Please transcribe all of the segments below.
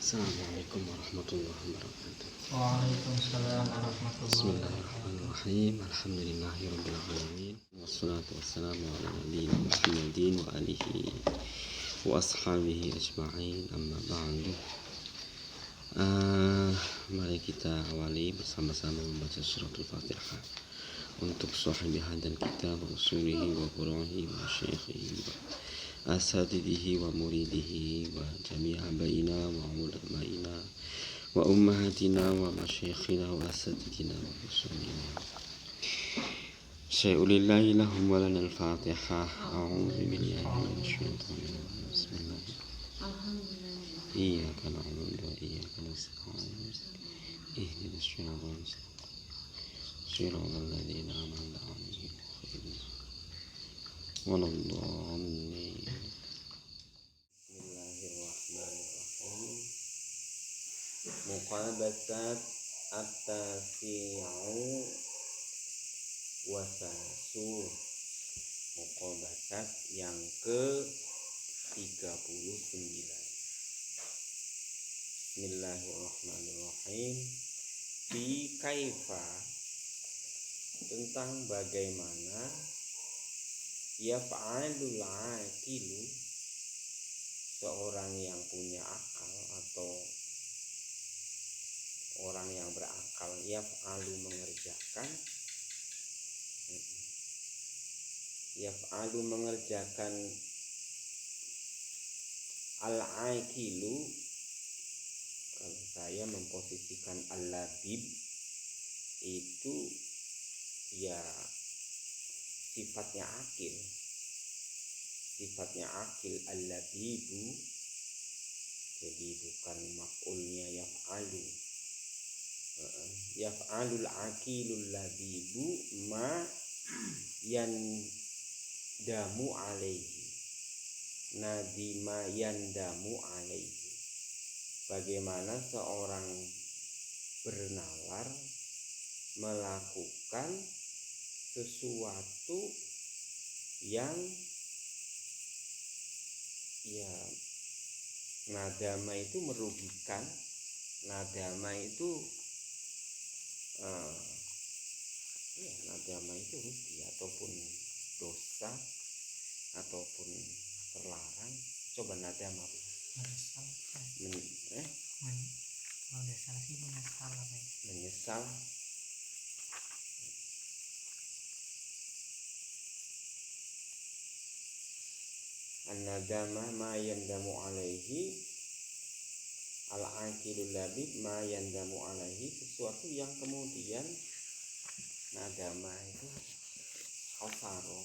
Assalamualaikum warahmatullahi wabarakatuh. Waalaikumsalam warahmatullahi wabarakatuh. Bismillahirrahmanirrahim. Alhamdulillahirabbil alamin. Wassalatu wassalamu ala nabiyyina Muhammadin wa alihi wa ashabihi ajma'in. Amma ba'du. Mari kita awali bersama-sama membaca suratul Fatihah untuk sahibi hadan kita wa usulihi wa furu'ihi wa syekhihi wa asatidihi wa muridihi wa jami'a baina wa ulamaina wa ummahatina wa masyayikhina wa asatidina wa usulina. Syai'ulillahi lahum wa lana al-Fatihah. A'udzu billahi minasy syaithanir rajim. Bismillahirrahmanirrahim. Iyyaka na'budu wa iyyaka nasta'in. Ihdinas siratal mustaqim. Shiratal ladzina an'amta 'alaihim ghairil maghdubi 'alaihim. Bismillahirrahmanirrahim. Muqabatat at-tasi'u wa salasun. Muqabatat yang ke-39. Bismillahirrahmanirrahim. Fi kaifa, tentang bagaimana yaf'alul aqilu, seorang yang punya akal atau orang yang berakal, yaf'alu mengerjakan al-aqilu. Kalau saya memposisikan al-labib itu ya sifatnya akil al-labibu, jadi bukan maf'ulnya yaf'alul aqilul labibu ma yandamu alaihi, nadima yandamu alaihi, bagaimana seorang bernalar melakukan sesuatu yang ya nadama itu merugikan. Nadama itu rugi ataupun dosa ataupun terlarang. Coba nadama menyesal. An-nadama ma yandamu alaihi, al-aqilul labib ma yandamu alaihi, sesuatu yang kemudian nadama itu khasaro.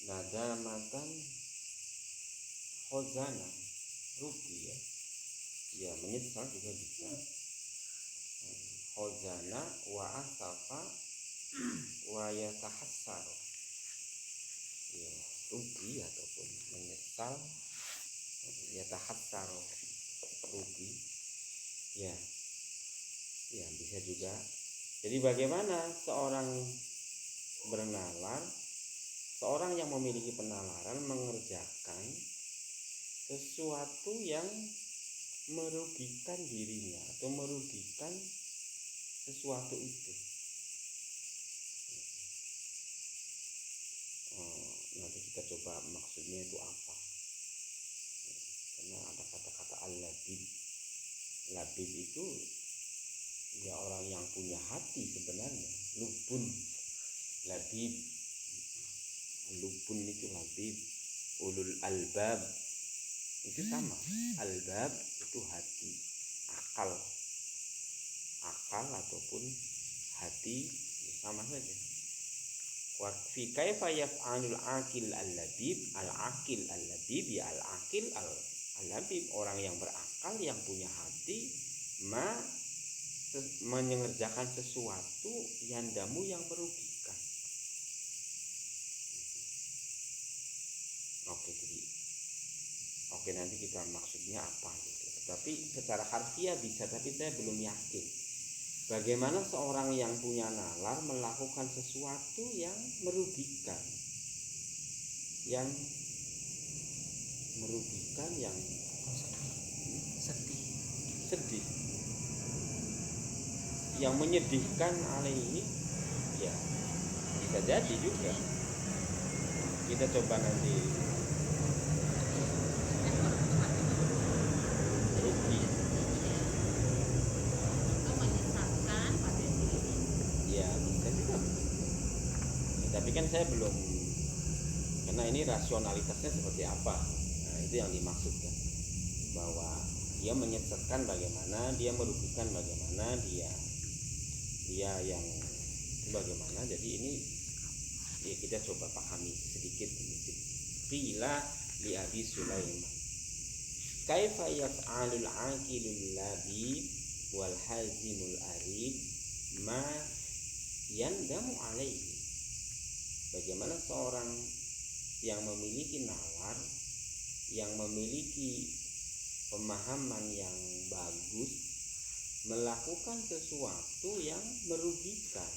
Nadamatan khozana, rugi ya menyesal juga bisa. Khozana wa asafa wa yatahassaru, ya rugi ataupun menyesal, yatahassaru rugi, ya bisa juga. Jadi bagaimana seorang bernalar, seorang yang memiliki penalaran mengerjakan sesuatu yang merugikan dirinya atau merugikan sesuatu itu. Nanti kita coba maksudnya itu apa, karena ada kata-kata al-labib. Labib itu ya orang yang punya hati sebenarnya. Lubun, labib, lubun itu labib. Ulul albab itu sama, albab itu hati, akal ataupun hati sama saja. Wa fi kaifa yaf'alul aqil al-labib, al-aqil al-labib ya al-aqil al-labib, orang yang berakal yang punya hati, mengerjakan sesuatu yandamu yang merugikan. Oke, nanti kita maksudnya apa gitu. Tapi secara harfiah bisa, tapi saya belum yakin. Bagaimana seorang yang punya nalar melakukan sesuatu yang merugikan. yang merugikan, yang sedih, yang menyedihkan alaihi, ya bisa jadi juga. Kita coba nanti rugi, menyesatkan pada dirinya. ya bisa juga. Ya, tapi kan saya belum, karena ini rasionalitasnya seperti apa. Nah itu yang dimaksudkan, bahwa dia menyesatkan bagaimana, dia merugikan bagaimana, dia yang itu bagaimana. Jadi ini ya kita coba pahami sedikit ini. Qila li Abi Sulaiman kaifa yaf'alul aqilul labib wal hazimul arib ma yandamu alaihi. Bagaimana seorang yang memiliki nalar, yang memiliki pemahaman yang bagus melakukan sesuatu yang merugikan,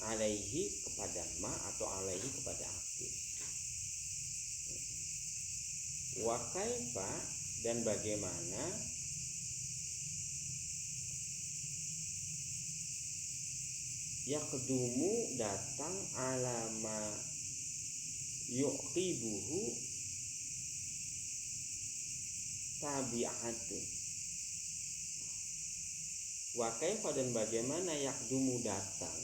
alaihi kepada ma atau alaihi kepada akil. Wa kaifa, dan bagaimana yaqdumu, datang alama yuqibuhu tabi'atun. Wa kaifa, dan bagaimana yaqdumu, datang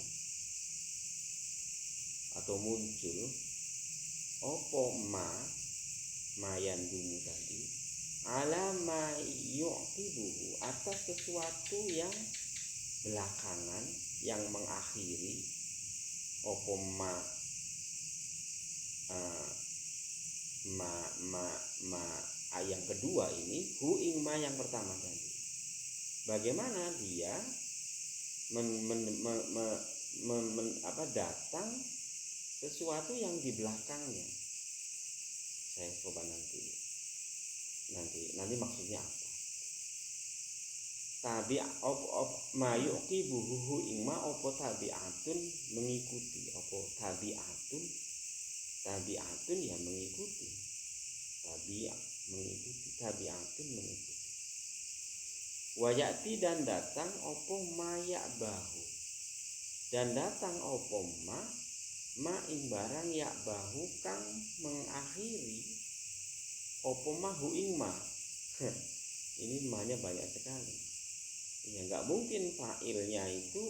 atau muncul opo mayan dumu tadi alama yuqibuhu, atas sesuatu yang belakangan, yang mengakhiri opo yang kedua ini, hu ing ma yang pertama tadi. Bagaimana dia datang sesuatu yang di belakangnya. Saya coba nanti maksudnya apa. Tabi mayuki buhu ingma opo tabiatun, mengikuti, opo tabiatun yang mengikuti, tabiatun mengikuti. Wayati, dan datang opo mayak bahu, dan datang opo ma ing barang yak bahu kang mengakhiri opo mahu ing ma. Ini ma-nya banyak sekali. Ya nggak mungkin fa'ilnya itu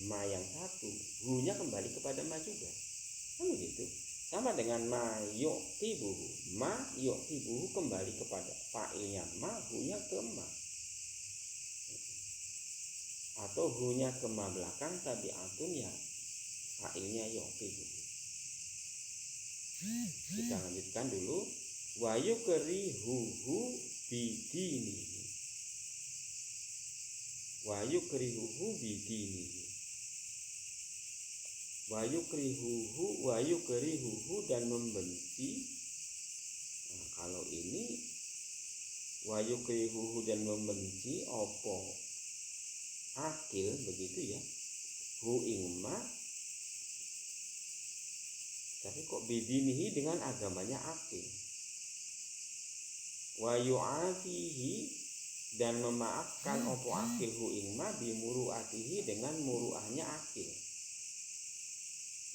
ma yang satu, hu-nya kembali kepada ma juga, kan begitu. Sama dengan ma yuqibuhu, ma yuqibuhu kembali kepada fa'ilnya ma, hu-nya ke ma, atau hu-nya ke ma belakang, tabi'atun ya fa'ilnya yuqibuhu. Kita lanjutkan dulu. Wa yukrihuhu bidinihi, wa yukrihuhu bidinihi, wa yukrihuhu dan membenci. Nah, kalau ini wa yukrihuhu dan membenci opo akil, begitu ya, hu ingma, tapi kok bidinihi dengan agamanya akil. Wa yu'afihi, dan memaafkan opo akil hu ingma bimuru'atihi, dengan muru'ahnya akil.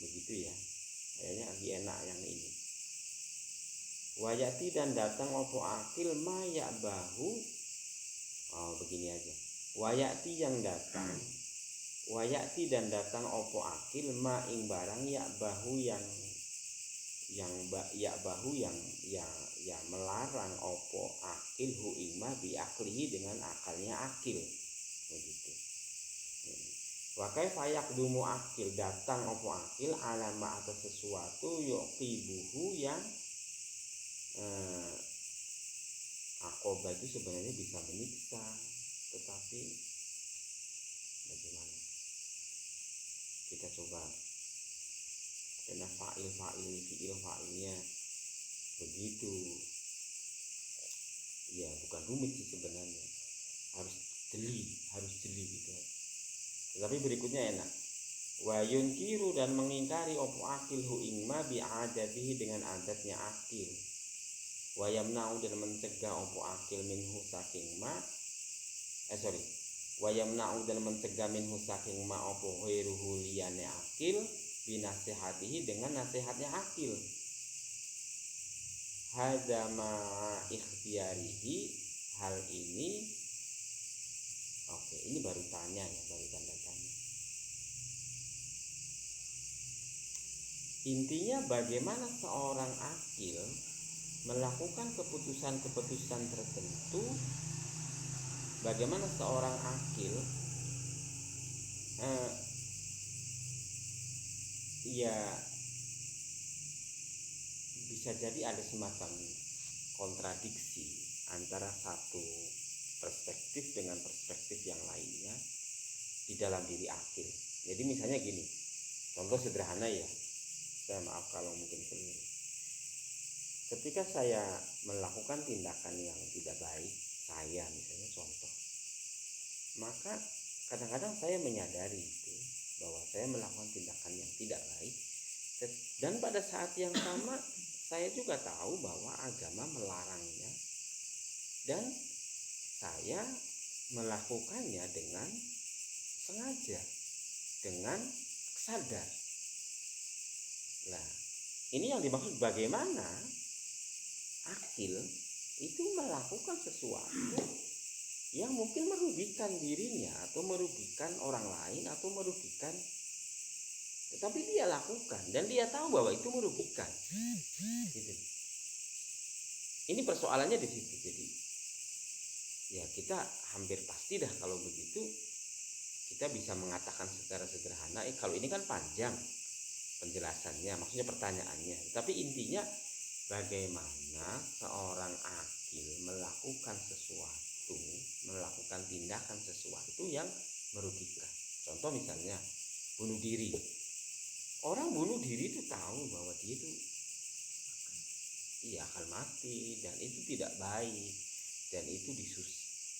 Begitu ya, kayaknya lagi enak yang ini. Wayati, dan datang opo akil ma ya'bahu, begini aja. Wayati yang datang, wayati dan datang opo akil ma ing barang ya'bahu yang melarang opo akil hu ingma bi aklihi, dengan akalnya akil, begitu. Wakai fayak dumu akil, datang opo akil alama atas sesuatu yuqibuhu yang akoba itu sebenarnya bisa menyiksa, tetapi bagaimana? Kita coba, karena fi'ilnya begitu ya, bukan rumit sih sebenarnya, harus jeli gitu. Tetapi berikutnya enak. Wa yunkiru dan mengingkari opo akil hu ingma bi adatihi dengan adatnya akil. Wa yamna'u dan mencegah opo akil minhu saking ma wa yamna'u dan mencegah minhu saking ma opo ghairuhu liyane akil binasihatihi dengan nasihatnya akil. Hadza ma ikhtiyarihi, hal ini oke, ini baru tanya ya, baru tanda tanya. Intinya bagaimana seorang akil melakukan keputusan-keputusan tertentu, bagaimana seorang akil ya bisa jadi ada semacam kontradiksi antara satu perspektif dengan perspektif yang lainnya di dalam diri akil. Jadi misalnya gini, contoh sederhana ya, saya maaf kalau mungkin keliru. Ketika saya melakukan tindakan yang tidak baik, saya misalnya contoh, maka kadang-kadang saya menyadari itu bahwa saya melakukan tindakan yang tidak baik, dan pada saat yang sama saya juga tahu bahwa agama melarangnya, dan saya melakukannya dengan sengaja, dengan sadar. Nah, ini yang dimaksud bagaimana akil itu melakukan sesuatu yang mungkin merugikan dirinya atau merugikan orang lain atau merugikan, tetapi dia lakukan dan dia tahu bahwa itu merugikan. Gitu. Ini persoalannya di situ. Jadi ya kita hampir pasti dah kalau begitu kita bisa mengatakan secara sederhana, kalau ini kan panjang penjelasannya, maksudnya pertanyaannya, tapi intinya bagaimana seorang akil melakukan sesuatu, melakukan tindakan sesuatu yang merugikan. Contoh misalnya bunuh diri. Orang bunuh diri itu tahu bahwa dia itu akan mati, dan itu tidak baik, dan itu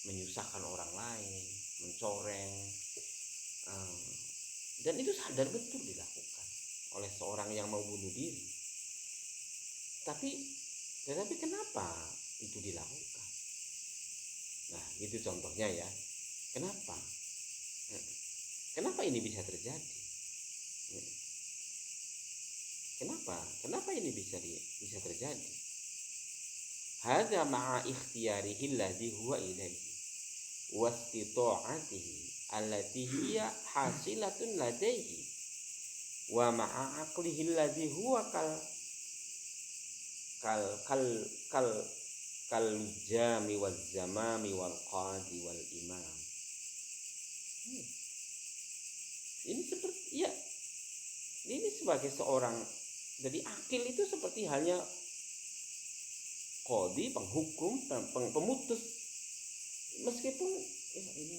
menyusahkan orang lain, mencoreng, dan itu sadar betul dilakukan oleh seorang yang mau bunuh diri. Tetapi kenapa itu dilakukan? Nah, itu contohnya ya. Kenapa ini bisa terjadi? Kenapa ini bisa terjadi? Hadza ma'a ikhtiyarihi alladhi huwa ilaihi wastita'atihi allati hiya hasilatun ladaihi wa ma'a aqlihi alladhi huwa kal jami wal zamami wal qadi wal imam. Ini sebagai seorang, jadi akil itu seperti halnya qadi, penghukum, pemutus. Meskipun ini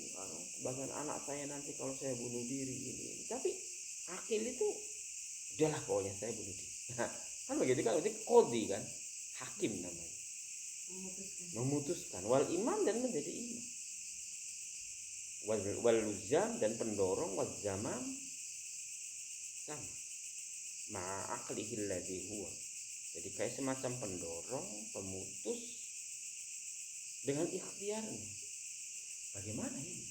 bagian anak saya nanti kalau saya bunuh diri ini, tapi akil itu udahlah pokoknya saya bunuh diri. Kan begitu kan, itu qadi kan, hakim namanya, memutuskan. Wal imam, dan menjadi imam. Wal luzam, dan pendorong. Wal zamam, sama. Ma'aqlihi alladhi huwa, jadi kayak semacam pendorong, pemutus dengan ikhtiarnya. Bagaimana ini?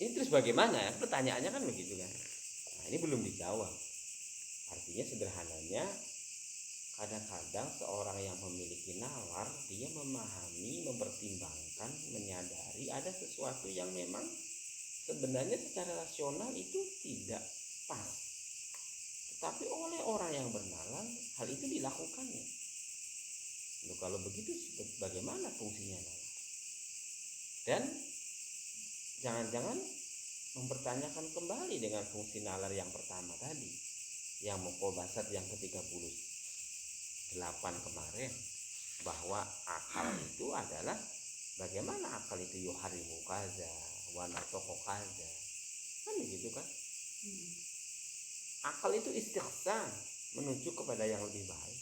Ini terus bagaimana ya? Pertanyaannya kan begitu kan. Nah, ini belum dijawab. Artinya sederhananya, kadang-kadang seorang yang memiliki nalar, dia memahami, mempertimbangkan, menyadari ada sesuatu yang memang sebenarnya secara rasional itu tidak pas, tetapi oleh orang yang bernalar hal itu dilakukannya. Loh, kalau begitu bagaimana fungsinya nalar? Dan jangan-jangan mempertanyakan kembali dengan fungsi nalar yang pertama tadi, yang muqobasat yang ke-38 kemarin, bahwa akal itu adalah bagaimana akal itu yuharimu kaza wa natoko kaza, kan begitu kan? Akal itu istighsan, menuju kepada yang lebih baik.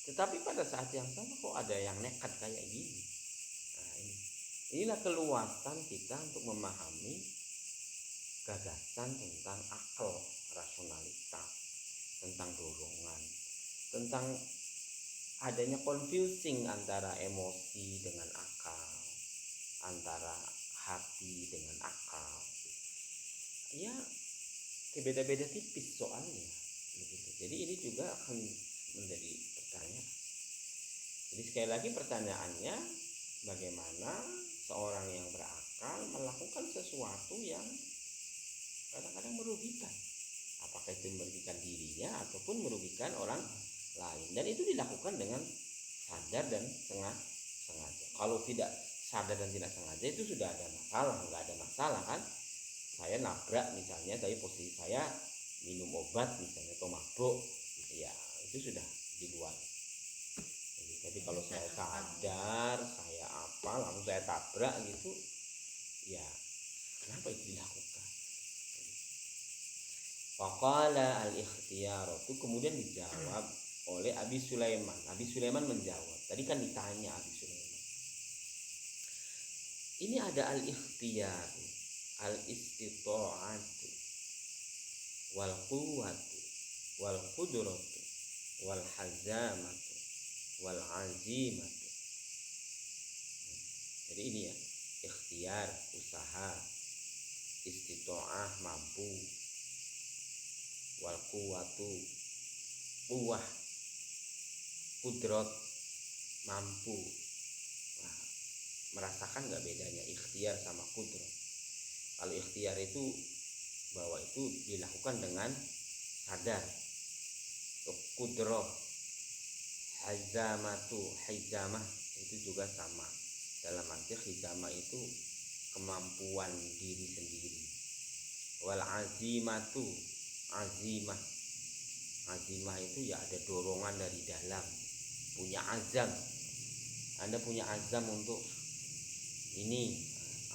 Tetapi pada saat yang sama kok ada yang nekat kayak gini. Nah, ini Inilah keluasan kita untuk memahami gagasan tentang akal, rasionalitas, tentang dorongan, tentang adanya confusing antara emosi dengan akal, antara hati dengan akal. Ya, beda-beda tipis soalnya begitu. Jadi ini juga akan menjadi pertanyaan. Jadi sekali lagi pertanyaannya, bagaimana seorang yang berakal melakukan sesuatu yang kadang-kadang merugikan, apakah itu merugikan dirinya ataupun merugikan orang lain, dan itu dilakukan dengan sadar dan sengaja. Kalau tidak sadar dan tidak sengaja itu sudah ada masalah. Nggak ada masalah kan, saya nabrak misalnya, tapi posisi saya minum obat misalnya atau mabuk, ya itu sudah di luar. Jadi kalau saya sadar, saya langsung saya tabrak gitu, ya kenapa itu dilakukan? Faqala al-ikhtiyaratu, kemudian dijawab oleh Abi Sulaiman. Abi Sulaiman menjawab. Tadi kan ditanya Abi Sulaiman. Ini ada al-ikhtiyar, al-istita'atu, wal quwwatu, wal qudratu, wal hazamatu, wal azimatu. Jadi ini ya, ikhtiar, usaha, istita'ah, mampu, wal quwwatu, kuwah, kudrot, mampu. Nah, merasakan nggak bedanya ikhtiar sama kudrot? Kalau ikhtiar itu bahwa itu dilakukan dengan sadar. Kudroh, hizamah itu juga sama. Dalam arti hizamah itu kemampuan diri sendiri. Wal azimatu, azimah itu ya ada dorongan dari dalam, punya azam. Anda punya azam untuk ini,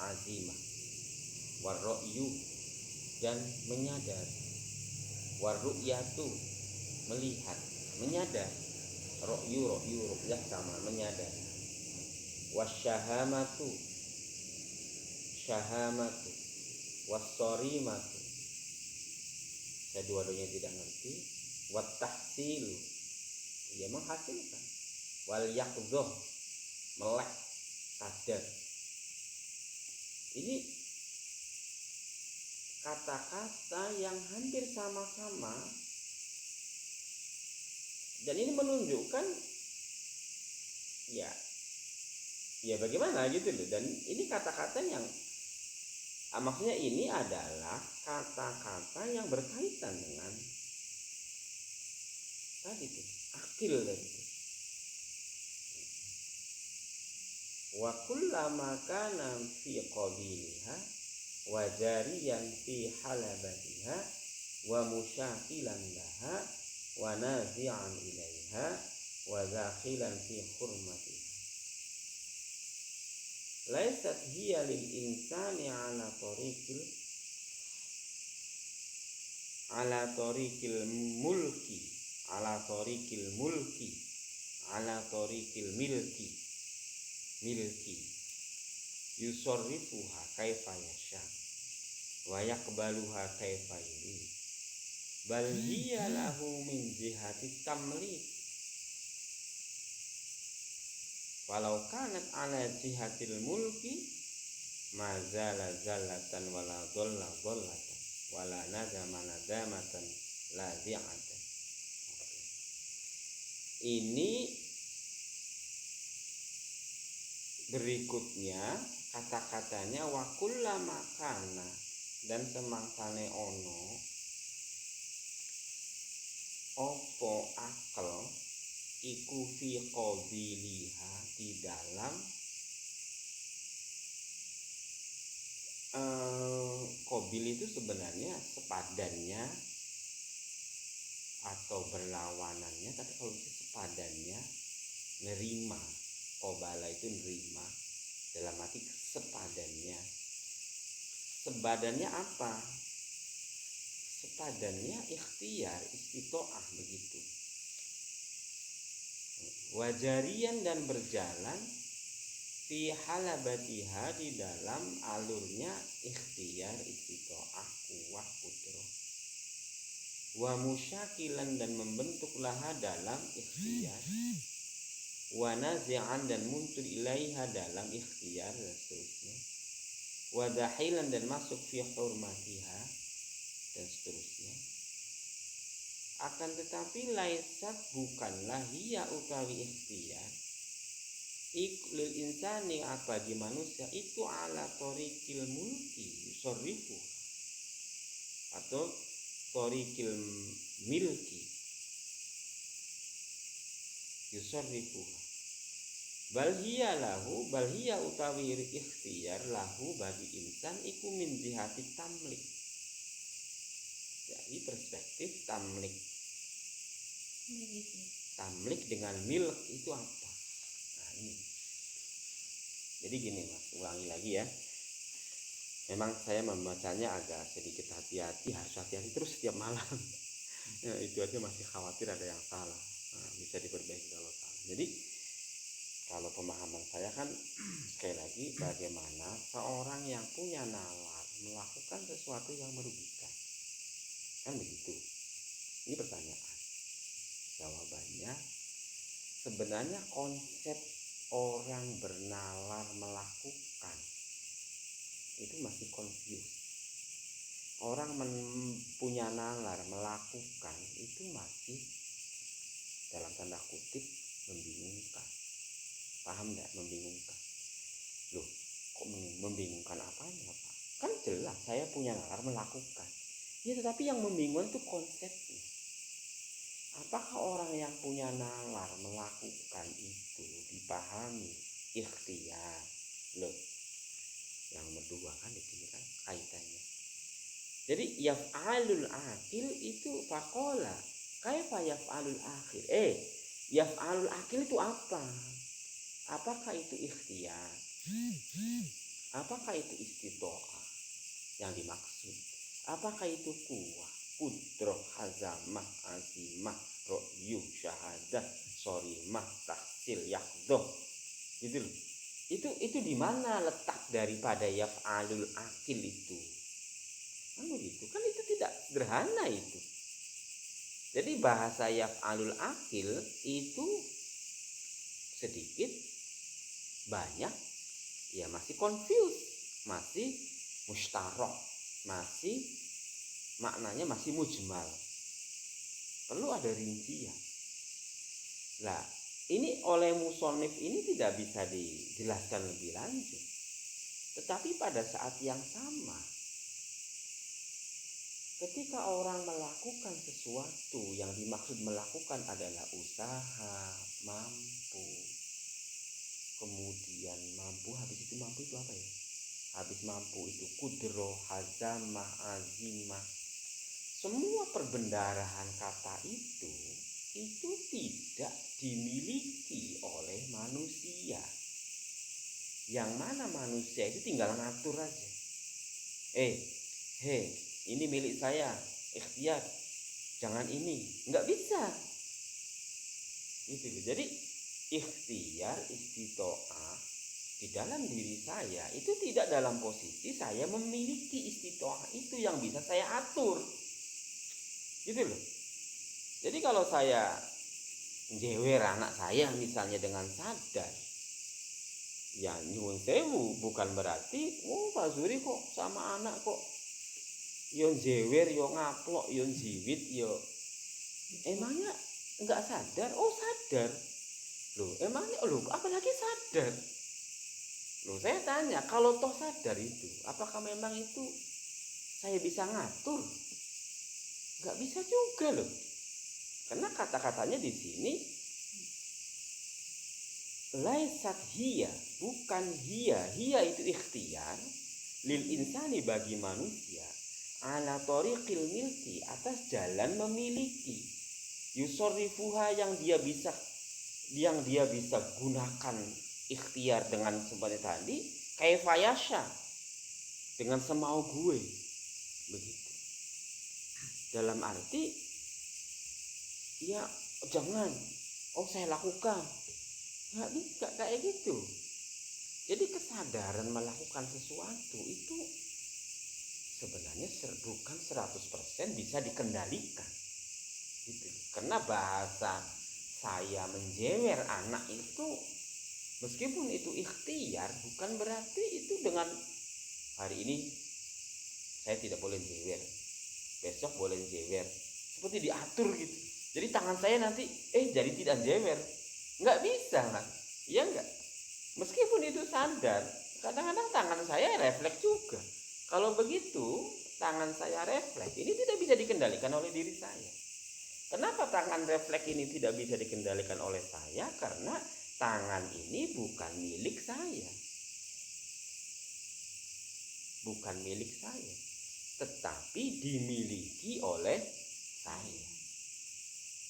azimah. Warro'yu, dan menyadar. Warru'yatu, melihat, menyadar. Ru'yah sama, menyadar. Wasyahamatu, syahamatu, wassorimatu, saya dua-duanya tidak ngerti. Wattahsilu, ya menghasilkan. Wal yaqdhah, melek, sadar. Ini kata-kata yang hampir sama-sama, dan ini menunjukkan ya bagaimana gitu loh. Dan ini kata-kata yang maksudnya ini adalah kata-kata yang berkaitan dengan tadi itu, akil tadi itu. Wa kullama kana fi qabiliha wa jariyan fi halabatiha wa musyakilan laha wa nazi'an ilaiha wa zakhilan fi hurmatiha laisat hiya lil insani ala tariqil milki yusarrifuha kaifa yasha wa yaqbaluha kaifa yurid bal hiya lahu min jihati tamlik. Walau kanat ala jihatil mulki mazala zallatan wala dhalla dhallatan wala nadama nadamatan lazi'atan. Ini berikutnya kata-katanya wa kullama kana, dan semangsane ono opo akal iku fi qabiliha, di dalam qabil itu sebenarnya sepadannya atau berlawanannya, tapi kalau itu sepadannya nerima. Qobala itu nerima, dalam arti sepadannya apa? Sepadannya ikhtiar, istitoah, begitu. Wajarian, dan berjalan fi halabatiha, di dalam alurnya ikhtiar, istitoah, kuwah, kudrah. Wa musyakilan, dan membentuk laha dalam ikhtiar. Wa nazi'an, dan muncul ilaiha dalam ikhtiar, dan seterusnya. Wa dahilan, dan masuk fi hurmatiha, dan seterusnya. Akan tetapi laisat, bukanlah hiya utawi ikhtiar lil insani, bagi manusia itu ala tariqil mulki yusarrifu, atau tariqil milki yusarrifu. Bal hiya utawi ikhtiar lahu, bagi insan iku min jihati tamlik, dari perspektif tamlik. Tamlik dengan milk itu apa? Nah ini. Jadi gini Mas, ulangi lagi ya. Memang saya membacanya agak sedikit hati-hati, harus hati-hati terus setiap malam. Ya, itu aja masih khawatir ada yang salah. Nah, bisa diperbaiki kalau salah. Jadi kalau pemahaman saya kan sekali lagi, bagaimana seorang yang punya nalar melakukan sesuatu yang merugikan. Kan begitu. Ini pertanyaan. Jawabannya, sebenarnya konsep orang bernalar melakukan itu masih confused. Orang punya nalar melakukan itu masih dalam tanda kutip membingungkan. Paham enggak membingungkan? Loh, kok membingungkan apanya, Pak? Kan jelas saya punya nalar melakukan. Ya, tetapi yang membingungkan itu konsepnya. Apakah orang yang punya nalar melakukan itu dipahami ikhtiar? Loh, yang kedua kan di sini kan kaitannya. Jadi yaf'alul akil itu faqala kaifa yaf'alul akhir. Yaf'alul akil itu apa? Apakah itu ikhtiar? Apakah itu istitoah yang dimaksud? Apakah itu kuwah, kudrah, hazamah, azimah, ro'yu, syahadah, sorimah, tahsil, yakdoh? Gitu loh. Itu di mana letak daripada yaf'alul akil itu? Kan begitu. Kan itu tidak sederhana itu. Jadi bahasa yaf'alul akil itu sedikit banyak ya masih confused, masih mustarok, masih maknanya masih mujmal. Perlu ada rincian. Nah, ini oleh musonif ini tidak bisa dijelaskan lebih lanjut. Tetapi pada saat yang sama, ketika orang melakukan sesuatu, yang dimaksud melakukan adalah usaha, mampu, kemudian mampu, habis itu mampu itu apa ya? Habis mampu itu kudroh, hazamah, azimah. Semua perbendarahan kata itu tidak dimiliki oleh manusia. Yang mana manusia itu tinggal ngatur aja. Ini milik saya, ikhtiar. Jangan ini, nggak bisa. Gitu. Jadi ikhtiar, istitoah di dalam diri saya itu tidak dalam posisi saya memiliki istitoah itu yang bisa saya atur. Gitu loh. Jadi kalau saya njewer anak saya misalnya dengan sadar, ya nyuwun sewu, bukan berarti Pak Zuri kok sama anak kok yo njewer, yo ngaplok, yo jiwit, yo emangnya enggak sadar? Oh sadar. Loh, emangnya apalagi sadar. Loh, saya tanya, kalau toh sadar itu, apakah memang itu saya bisa ngatur? Enggak bisa juga loh. Karena kata-katanya di sini laisat hiya, bukan hiya. Hiya itu ikhtiar lil insani, bagi manusia, ala tariqil milki, atas jalan memiliki, yusarrifuha, yang dia bisa gunakan ikhtiar dengan seperti tadi, kaifa yasha, dengan semau gue, begitu. Dalam arti ya jangan, saya lakukan, nggak bisa kayak gitu. Jadi kesadaran melakukan sesuatu itu sebenarnya bukan 100% bisa dikendalikan. Gitu. Karena bahasa saya menjewer anak itu, meskipun itu ikhtiar, bukan berarti itu dengan hari ini saya tidak boleh jewer, besok boleh jewer, seperti diatur gitu. Jadi tangan saya nanti jadi tidak jewer, nggak bisa kan? Iya nggak? Meskipun itu sadar, kadang-kadang tangan saya refleks juga. Kalau begitu tangan saya refleks, ini tidak bisa dikendalikan oleh diri saya. Kenapa tangan refleks ini tidak bisa dikendalikan oleh saya? Karena tangan ini bukan milik saya. Bukan milik saya, tetapi dimiliki oleh saya.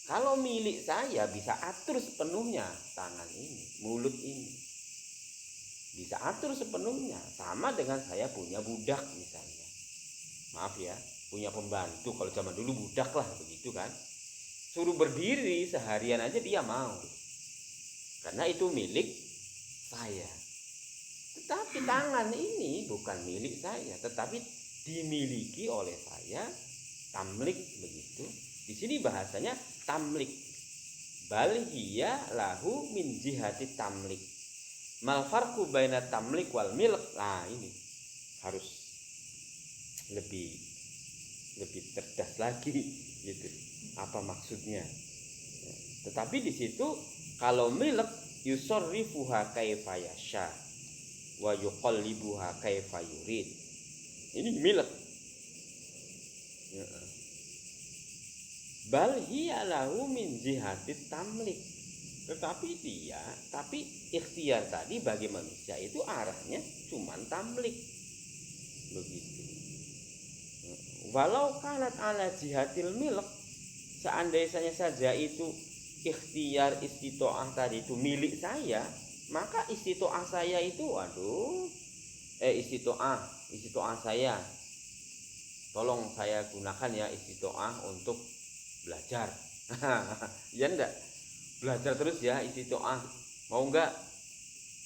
Kalau milik saya bisa atur sepenuhnya tangan ini, mulut ini. Bisa atur sepenuhnya. Sama dengan saya punya budak misalnya. Maaf ya, punya pembantu. Kalau zaman dulu budak lah begitu kan. Suruh berdiri seharian aja dia mau. Karena itu milik saya. Tetapi tangan ini bukan milik saya, tetapi dimiliki oleh saya. Tamlik begitu. Di sini bahasanya tamlik. Bal hiya lahu min jihati tamlik. Mal farqu baina tamlik wal milk. Nah, ini harus lebih cerdas lagi gitu. Apa maksudnya? Tetapi di situ kalau milk yusarrifuha kaifa yasha wa yuqallibuha kaifa yurid. Ini milk. Bal hiya lahu min jihati tamlik. Tetapi ikhtiar tadi bagi manusia itu arahnya cuman tamlik. Begitu. Walau kanat ala jihatil milk, seandainya saja itu ikhtiar istitoah tadi itu milik saya, maka istitoah saya itu istitoah saya tolong saya gunakan ya istitoah untuk belajar. Ya enggak? Belajar terus ya istitoah. Mau enggak?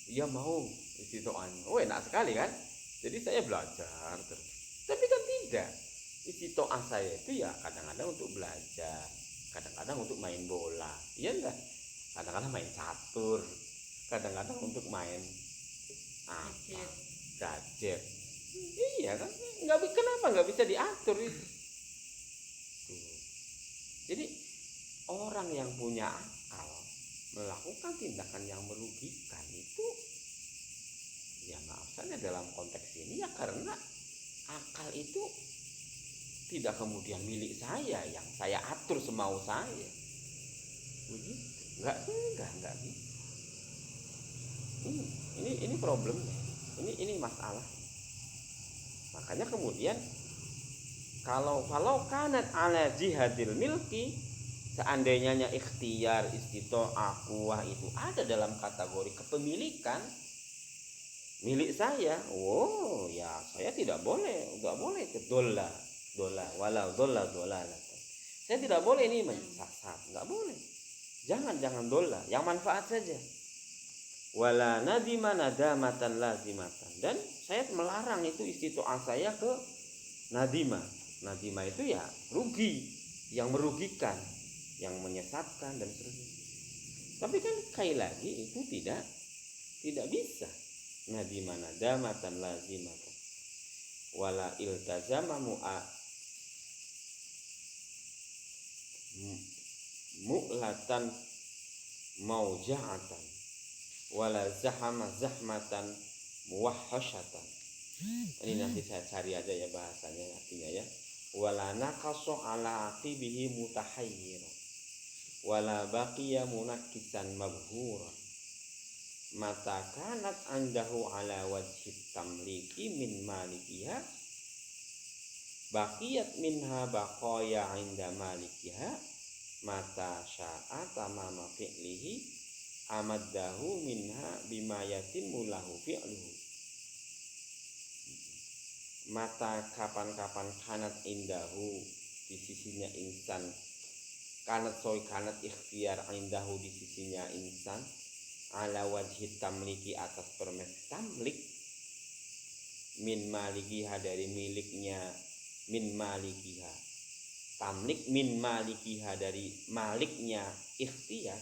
Iya mau istitoah. Oh, enak sekali kan? Jadi saya belajar terus. Tapi kan tidak. Istitoah saya itu ya kadang-kadang untuk belajar, kadang-kadang untuk main bola, iya enggak? Kadang-kadang main catur, kadang-kadang untuk main gadget. Iya kan? Kenapa nggak bisa diatur itu? Tuh. Jadi orang yang punya akal melakukan tindakan yang merugikan itu, ya maaf saja dalam konteks ini ya karena akal itu tidak kemudian milik saya yang saya atur semau saya. Begitu. Enggak bisa. Ini problemnya. Ini masalah. Makanya kemudian kalau kanat ala jihadil milki, seandainya ikhtiar istitoah quwah itu ada dalam kategori kepemilikan milik saya, ya saya enggak boleh ke dola walau dola. Saya tidak boleh ini mensasar, enggak boleh. Jangan dola, yang manfaat saja. Wala nadima nadamatan lazimatan, dan saya melarang itu istitoah saya ke nadima. Nadima itu ya rugi, yang merugikan, yang menyesatkan dan seterusnya. Tapi kan sekali lagi itu tidak bisa. Nadima nadamatan lazimatan wala iltazama mu'latan mauja'atan wala zahama zahmatan muwahhashatan. Ini nanti saya cari aja ya bahasanya artinya ya. Wala naqasu ala aqibihi mutahayyira wala baqiya munakkisan mabhura mata kanat andahu ala wajhit tamliki min malikiha baqiyat minha baqaya inda malikiha mata sya'a tamama fi'lihi amaddahu minha bima yatimmu lahu fi'luhu. Mata kapan-kapan kanat indahu di sisinya insan, kanat ikhtiar indahu di sisinya insan, ala wajhi tamliki atas permen tamlik min malikiha dari miliknya min malikiha tamlik min malikiha dari maliknya ikhtiar.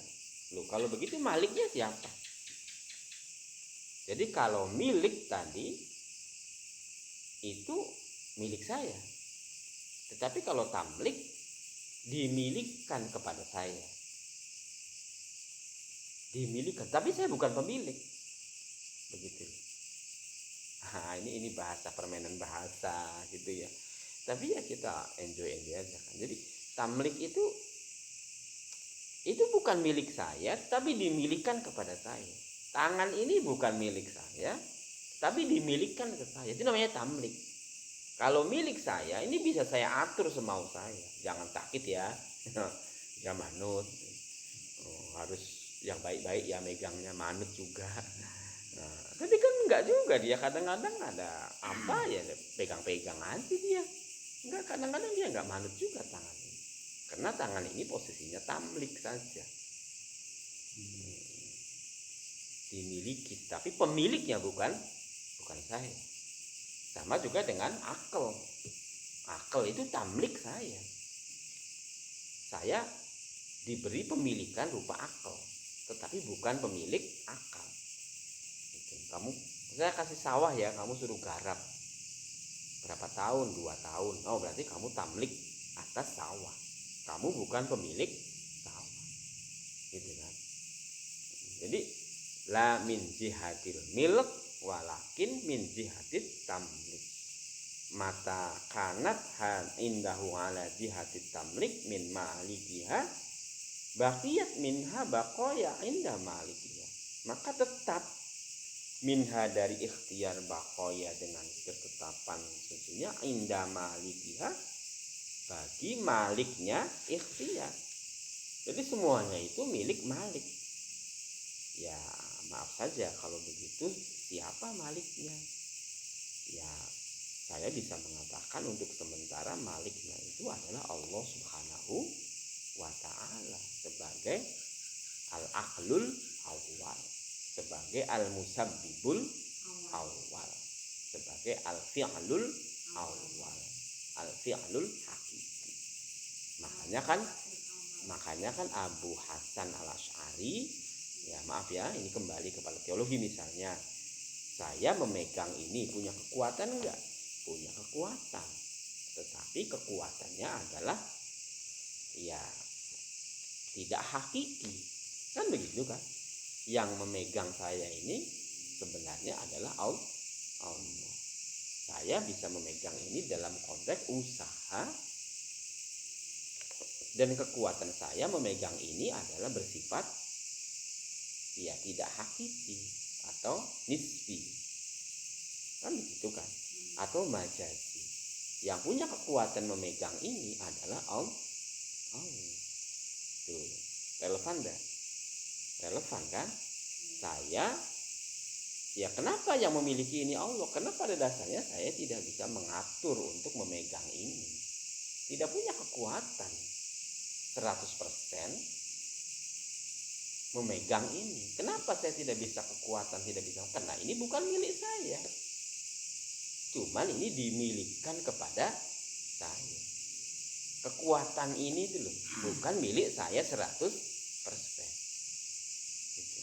Loh, kalau begitu maliknya siapa? Jadi kalau milik tadi itu milik saya, tetapi kalau tamlik dimilikan kepada saya, dimilikan, tapi saya bukan pemilik, begitu. Nah, ini bahasa, permainan bahasa gitu ya. Tapi ya kita enjoy aja kan. Jadi tamlik itu bukan milik saya, tapi dimilikan kepada saya. Tangan ini bukan milik saya, tapi dimilikan ke saya. Itu namanya tamlik. Kalau milik saya, ini bisa saya atur semau saya. Jangan sakit ya, ya manut. Harus yang baik-baik ya megangnya, manut juga. Nah, tapi kan enggak juga, dia kadang-kadang ada apa ya, pegang-pegang aja dia. Enggak, kadang-kadang dia enggak manut juga tangan ini. Karena tangan ini posisinya tamlik saja. Dimiliki, tapi pemiliknya bukan saya. Sama juga dengan akal. Akal itu tamlik saya. Saya diberi pemilikan rupa akal, tetapi bukan pemilik akal. Saya kasih sawah ya, kamu suruh garap berapa tahun, 2 tahun. Oh, berarti kamu tamlik atas sawah. Kamu bukan pemilik sawah. Gitu kan. Jadi la min jihatil milk walakin min jihatit tamlik. Mata kanat han indahu ala jihatit tamlik min malikiha baqiyat minha baqaya inda malikiha. Maka tetap minha dari ikhtiar baqaya dengan ketetapan sesungguhnya inda malikiha bagi maliknya ikhtiar. Jadi semuanya itu milik malik. Ya maaf saja kalau begitu, siapa maliknya? Ya saya bisa mengatakan untuk sementara maliknya itu adalah Allah Subhanahu wa ta'ala sebagai al-aqlul awal, sebagai al-musabbibul awal, sebagai al-fi'lul awal, al-fi'lul hakiki. Makanya kan Abu Hasan al-Asy'ari, ya maaf ya, ini kembali kepada teologi misalnya, saya memegang ini punya kekuatan enggak? Punya kekuatan, tetapi kekuatannya adalah ya tidak hakiki, kan begitu kan? Yang memegang saya ini sebenarnya adalah Allah. Saya bisa memegang ini dalam konteks usaha, dan kekuatan saya memegang ini adalah bersifat ya tidak hakiki atau nisbi, kan begitu kan? Atau majazi. Yang punya kekuatan memegang ini adalah Allah. Tuh, relevan dah? Relevan kan? Saya ya kenapa yang memiliki ini Allah? Karena pada dasarnya saya tidak bisa mengatur untuk memegang ini. Tidak punya kekuatan 100% memegang ini. Kenapa saya tidak bisa kekuatan, tidak bisa? Karena ini bukan milik saya. Cuman ini dimilikan kepada saya. Kekuatan ini itu loh, bukan milik saya 100%. Gitu.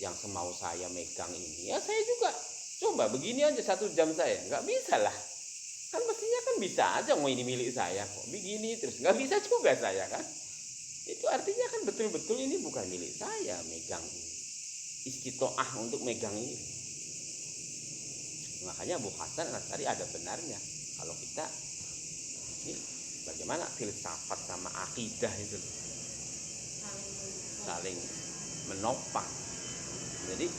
Yang semau saya megang ini, ya saya juga coba begini aja 1 jam saya, nggak bisa lah. Kan mestinya kan bisa aja, mau ini milik saya kok begini terus, nggak bisa juga saya kan. Itu artinya kan betul-betul ini bukan milik saya megang ini. Istitoah untuk megang ini. Makanya Abu Hasan Al-Asy'ari ada benarnya. Kalau kita ini bagaimana filsafat sama akidah itu saling menopang. Jadi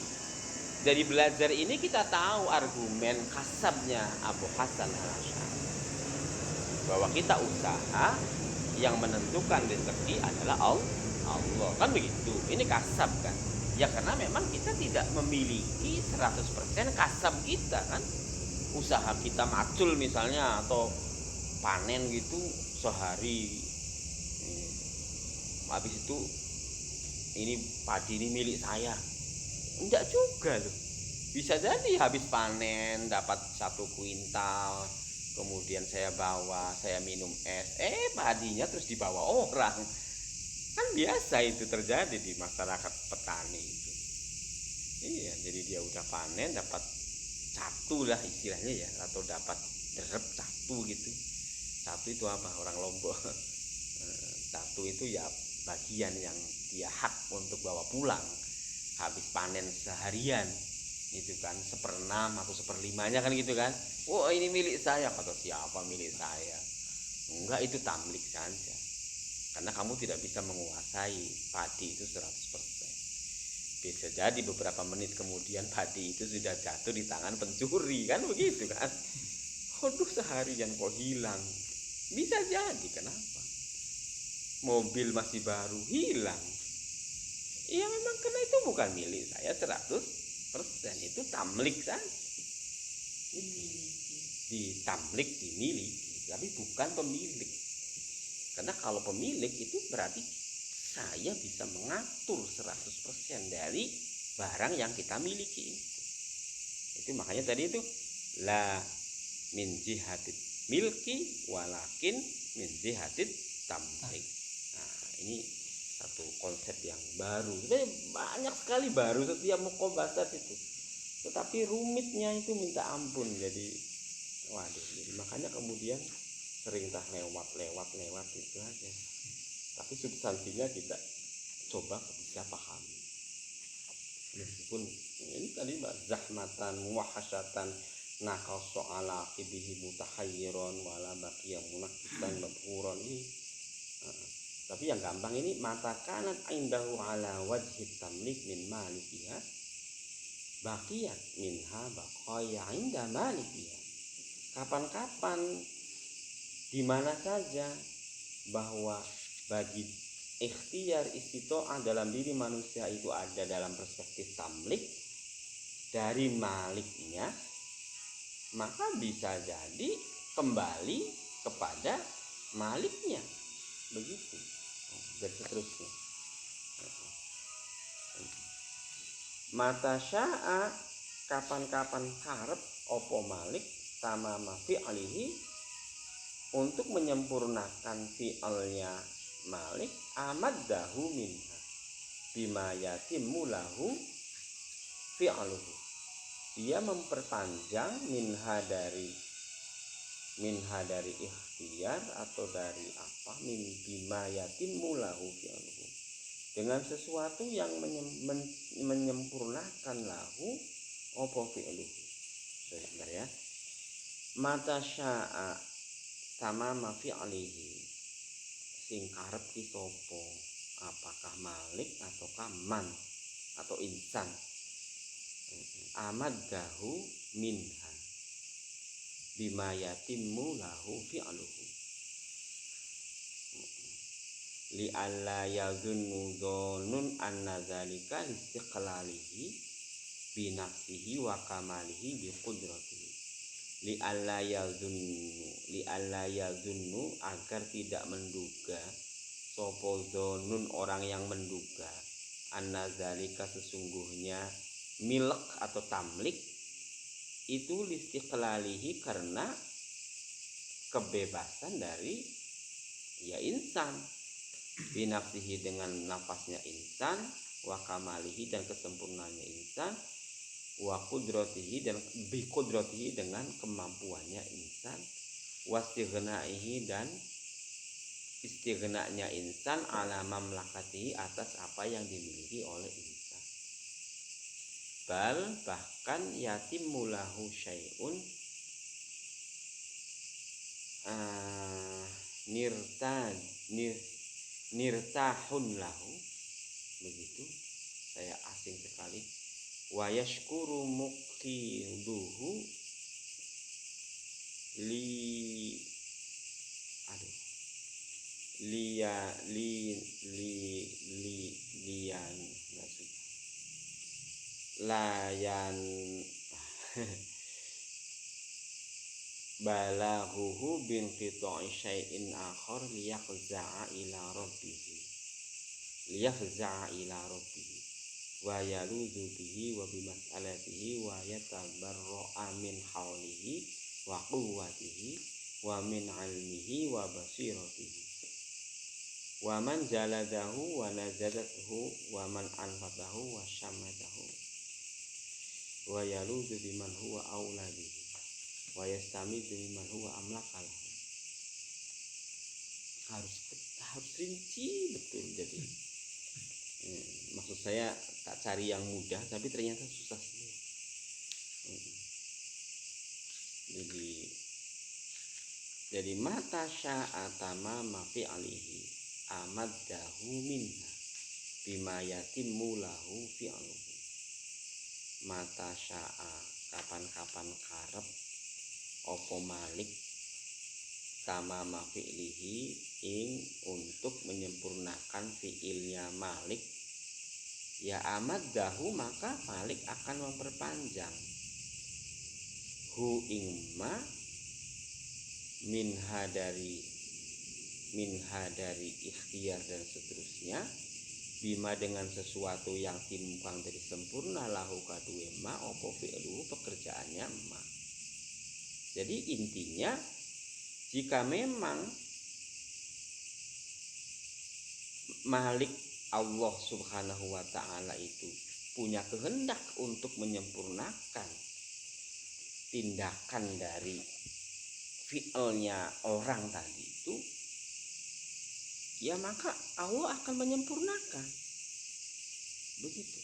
dari belajar ini kita tahu argumen kasabnya Abu Hasan Al-Asy'ari bahwa kita usaha, yang menentukan rezeki adalah Allah. Kan begitu. Ini kasab kan. Ya karena memang kita tidak memiliki 100% kasab kita kan. Usaha kita macul misalnya atau panen gitu sehari, habis itu ini padi ini milik saya. Enggak juga loh. Bisa jadi habis panen dapat 1 kuintal, kemudian saya bawa, saya minum es, padinya terus dibawa orang. Kan biasa itu terjadi di masyarakat petani itu. Iya, jadi dia udah panen dapat satu lah istilahnya ya, atau dapat derep satu gitu. Satu itu apa orang Lombok? Satu itu ya bagian yang dia hak untuk bawa pulang habis panen seharian itu kan, 1/6 atau 1/5-nya kan gitu kan. Oh ini milik saya, kata siapa milik saya? Enggak, itu tamlik saja, karena kamu tidak bisa menguasai padi itu 100%. Bisa jadi beberapa menit kemudian padi itu sudah jatuh di tangan pencuri kan, begitu kan. Aduh seharian kok hilang, bisa jadi. Kenapa? Mobil masih baru hilang, iya memang karena itu bukan milik saya 100%, itu tamlik saja. Ditamlik, dimiliki, tapi bukan pemilik. Karena kalau pemilik itu berarti saya bisa mengatur 100% dari barang yang kita miliki. Itu makanya tadi itu la min jihatit milki walakin min jihatit tamlik. Nah, ini satu konsep yang baru. Sebenarnya banyak sekali baru setiap muqabadat itu. Tetapi rumitnya itu minta ampun. Jadi waduh, jadi makanya kemudian sering lewat itu aja. Tapi substansinya kita coba bisa pahami. Meskipun ini tadi zahmatan muhasyatan naqasu ala qibihi mutahayyiron wala baqiya munaqisan mabhuron ini. Tapi yang gampang ini mata kanat indahu ala wajhi tamlik min malikiha baqiyat minha baqaya inda malikiha. Kapan-kapan di mana saja bahwa bagi ikhtiar istito'ah dalam diri manusia itu ada dalam perspektif tamlik dari maliknya, maka bisa jadi kembali kepada maliknya, begitu dan seterusnya. Mata sya'a kapan-kapan karep opo malik sama mafi alihi untuk menyempurnakan fi'alnya malik amaddahu minha bima yatimmu lahu fi'aluhu. Dia memperpanjang minha dari ikhtiar atau dari apa, min bima yatimmu lahu fi'aluhu, dengan sesuatu yang menyempurnakan lahu apa fi'luhu. Sebentar ya. Mata sya'a sama ma fi'lihi, sing karep ki sapa, apakah malik ataukah man atau insan. Amaddahu minha bima yatimmu lahu fi'luhu li alla yazunnu dzunun anna zalika istiqlalihi bi nafsihi wa kamalihi bi qudratihi. Li alla yazunnu agar tidak menduga sapa dzunun orang yang menduga anna zalika sesungguhnya milk atau tamlik itu listiqlalihi karena kebebasan dari ya insan, binafsihi dengan nafasnya insan, wa kamalihi dan kesempurnaannya insan, wa qudratihi dan bi qudratihi dengan kemampuannya insan, wastighnaihi dan istighna'nya insan ala mamlakatihi atas apa yang dimiliki oleh insan. Bal bahkan yatimmu lahu syai'un nirtahun lahu, begitu saya asing sekali. Wa yashkuru muqiduhu layan balahuhu bin qita'i syai'in akhar liyaqza'a ila rabbihi. liyafza'a ila rabbih wa yaludzu bihi wa bimas'alatihi wa yatabarra'a min haulihi wa quwwatihi wa min ilmihi wa basiratihi wa man jaladahu wa nazadathu wa man anfatahu wa syamatahu wa yaludzu biman huwa aula bihi wa yastamidu biman huwa amlaka lahu. Harus rinci betul. Jadi maksud saya tak cari yang mudah tapi ternyata susah semua. Jadi mata sya'atama mafi alihi amaddahu minha bima yatimmu lahu fi'luhu. Mata sya'a kapan-kapan karep opo malik sama mafi'lihi ing untuk menyempurnakan fi'ilnya malik, ya amaddahu maka malik akan memperpanjang hu ing ma minha dari ikhtiar dan seterusnya bima dengan sesuatu yang timpang dari sempurna lahu kadue ma opo fi'luhu pekerjaannya ma. Jadi intinya jika memang Malik Allah Subhanahu wa ta'ala itu punya kehendak untuk menyempurnakan tindakan dari fi'ilnya orang tadi itu, ya maka Allah akan menyempurnakan. Begitu.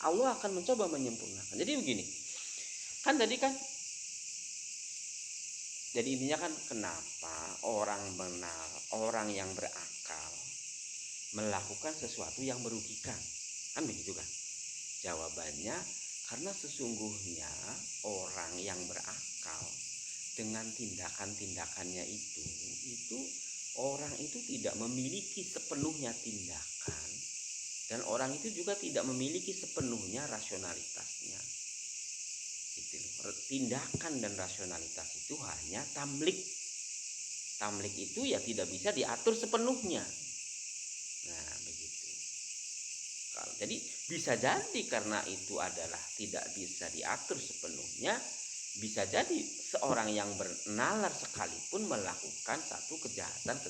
Allah akan mencoba menyempurnakan. Jadi begini. Jadi intinya kan kenapa orang yang berakal melakukan sesuatu yang merugikan? Kan begitu kan? Jawabannya karena sesungguhnya orang yang berakal dengan tindakan-tindakannya itu orang itu tidak memiliki sepenuhnya tindakan dan orang itu juga tidak memiliki sepenuhnya rasionalitasnya. Tindakan dan rasionalitas itu hanya tamlik. Tamlik itu ya tidak bisa diatur sepenuhnya. Nah begitu. Jadi bisa jadi karena itu adalah tidak bisa diatur sepenuhnya, bisa jadi seorang yang bernalar sekalipun melakukan satu kejahatan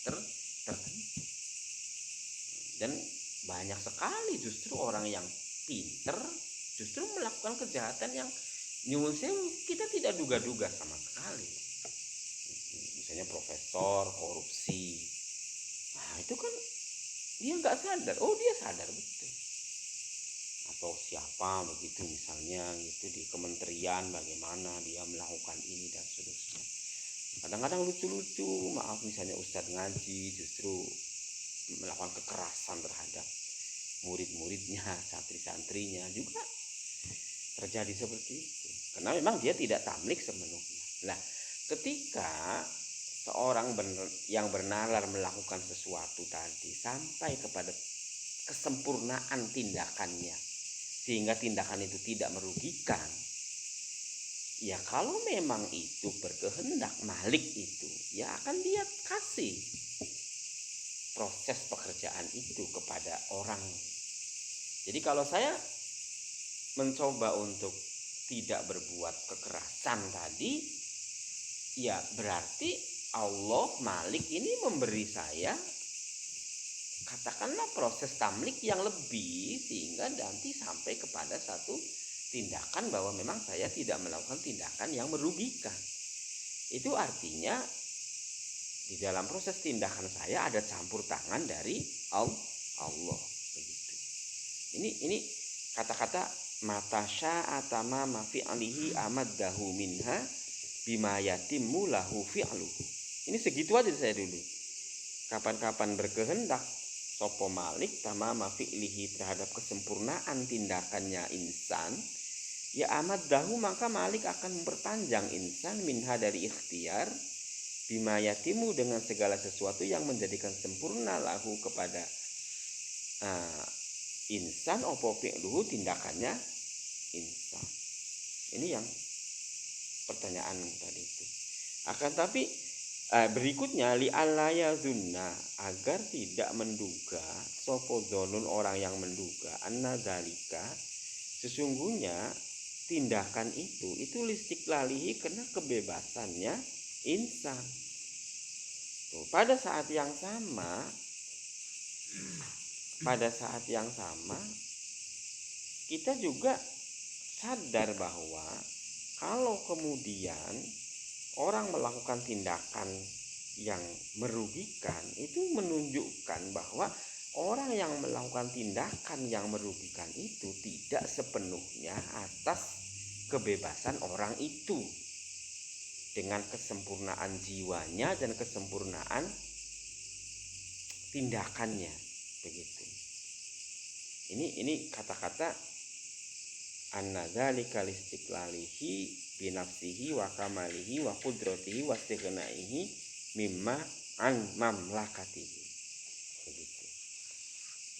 tertentu. Dan banyak sekali justru orang yang pinter justru melakukan kejahatan yang nyuwun sewu kita tidak duga-duga sama sekali. Misalnya profesor korupsi, nah itu kan dia nggak sadar, dia sadar betul. Atau siapa begitu misalnya gitu di kementerian bagaimana dia melakukan ini dan seterusnya. Kadang-kadang lucu-lucu, maaf misalnya ustadz ngaji justru melakukan kekerasan terhadap murid-muridnya, santri-santrinya juga terjadi seperti itu. Karena memang dia tidak tamlik sepenuhnya. Nah, ketika seorang yang bernalar melakukan sesuatu tadi sampai kepada kesempurnaan tindakannya sehingga tindakan itu tidak merugikan, ya kalau memang itu berkehendak Malik itu, ya akan dia kasih proses pekerjaan itu kepada orang. Jadi kalau saya mencoba untuk tidak berbuat kekerasan tadi, ya berarti Allah Malik ini memberi saya katakanlah proses tamlik yang lebih sehingga nanti sampai kepada satu tindakan bahwa memang saya tidak melakukan tindakan yang merugikan. Itu artinya di dalam proses tindakan saya ada campur tangan dari Allah begitu. Ini kata-kata mata sya'atama ma fi'alihi amaddahu minha bima yatimmu lahu fi'luhu. Ini segitu aja saya dulu. Kapan-kapan berkehendak sopo Malik tamama fi'lihi terhadap kesempurnaan tindakannya insan, ya amaddahu maka Malik akan memperpanjang insan minha dari ikhtiar bima yatimu dengan segala sesuatu yang menjadikan sempurna lahu kepada insan opo fi'luhu tindakannya insan. Ini yang pertanyaan tadi itu. Akan tapi Berikutnya li alaya zunna, agar tidak menduga sopo dzonun, orang yang menduga anna dzalika, sesungguhnya tindakan itu listiqlalihi, kena kebebasannya insan. Tuh, pada saat yang sama kita juga sadar bahwa kalau kemudian orang melakukan tindakan yang merugikan, itu menunjukkan bahwa orang yang melakukan tindakan yang merugikan itu tidak sepenuhnya atas kebebasan orang itu, dengan kesempurnaan jiwanya dan kesempurnaan tindakannya, begitu. Ini kata-kata an-nadzalika listiqlalihi binafsihi wa kamalihi wa qudratihi wa istighnaihi mimma an mamlakatihi, begitu.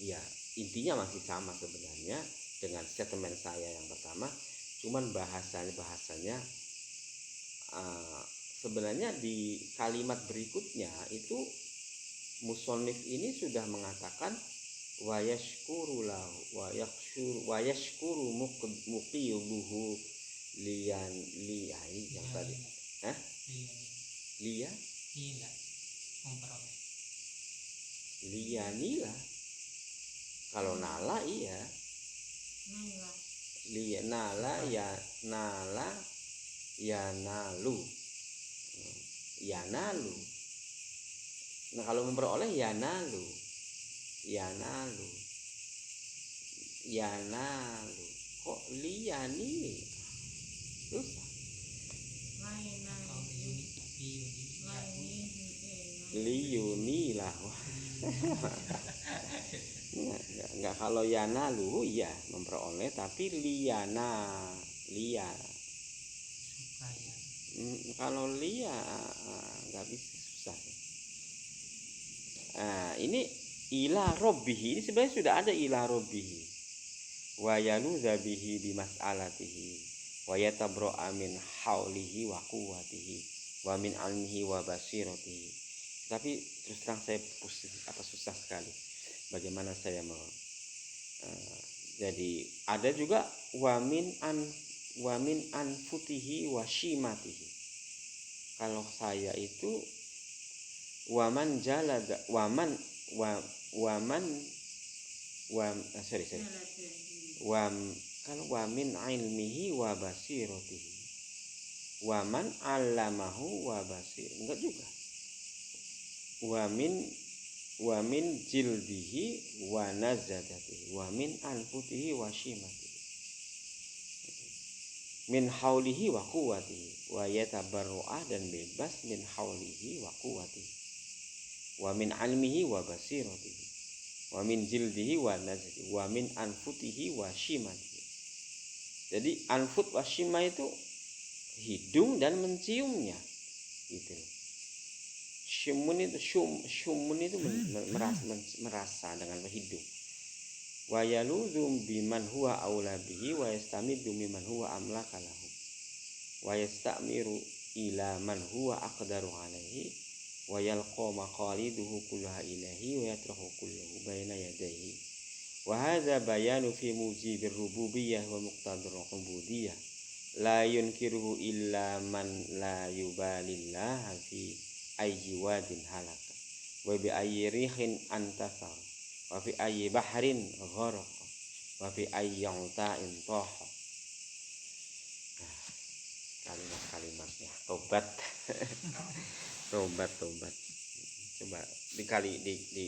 Ya, intinya masih sama sebenarnya dengan statement saya yang pertama, cuman bahasanya sebenarnya di kalimat berikutnya itu musonif ini sudah mengatakan wa yashkuru lahu wa yashkuru muqiyuhu liyan liyai yang tadi liya memperoleh liyanila, kalau nala iya Nala. liya nala ya nala ya nalu ya nalu. Nah kalau memperoleh ya nalu kok liyani susah. Liyuni lah. Enggak, kalau yana lu ya memperoleh, tapi liya supaya kalau liya enggak bisa, susah. Ini ila robbihi, ini sebenarnya sudah ada ila robbihi wa yaluza bihi bi mas'alatihi wa yatabra min haulihi wa quwwatihi wa min ilmihi wa basiratihi. Tapi terus terang saya pusing, susah sekali bagaimana saya mau jadi ada juga wamin anfutihi wa shimatihi. Kalau saya itu waman jalada kalau wamin ilmihi wa basiratihi waman allamahu wa basir, enggak juga wamin jildihi wa nazadatihi wamin anfutihi wa shimatihi min haulihi wa quwwatihi wa yatabarru'ah, dan bebas min haulihi wa quwwatihi wa min ilmihi wa basiratihi wa min jildihi wa nazadihi wa min anfutihi wa shimatihi. Jadi anfut wa shima itu hidung dan menciumnya, gitu. Syumun itu merasa dengan hidung. Wa yaluzum biman huwa aula bihi wa yastamidu biman huwa amlaka lahu wa yastamiru ila man huwa aqdaru alaihi wa yalqa maqaliduhu kullaha ilahi wa yatrahu kullahu baina yadayhi wa hadza bayanu fi mujibir rububiyyah wa muqtadir ubudiyyah la yunkiruhu illa man la yubalillah fi ayyi wadin halaka wa bi ayyi rihin antasar wa fi ayyi bahrin gharaq wa fi ayyi ta'in taha. Kalimat-kalimatnya tobat. tobat coba dikali di